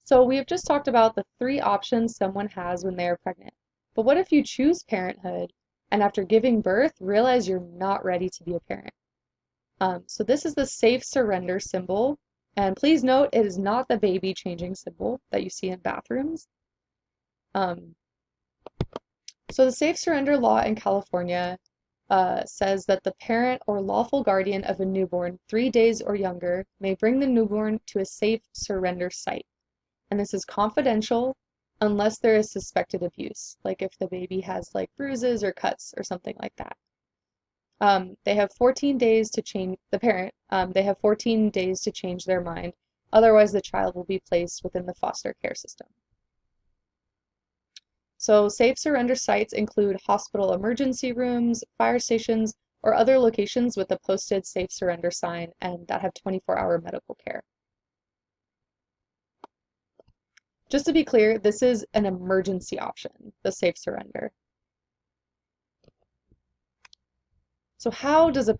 So we have just talked about the three options someone has when they are pregnant. But what if you choose parenthood and after giving birth realize you're not ready to be a parent? So this is the safe surrender symbol. And please note, it is not the baby changing symbol that you see in bathrooms. Um, so the safe surrender law in California says that the parent or lawful guardian of a newborn 3 days or younger may bring the newborn to a safe surrender site. And this is confidential unless there is suspected abuse, like if the baby has like bruises or cuts or something like that. They have 14 days to change the parent. They have 14 days to change their mind. Otherwise, the child will be placed within the foster care system. So safe surrender sites include hospital emergency rooms, fire stations, or other locations with a posted safe surrender sign and that have 24-hour medical care. Just to be clear, this is an emergency option, the safe surrender. So how does a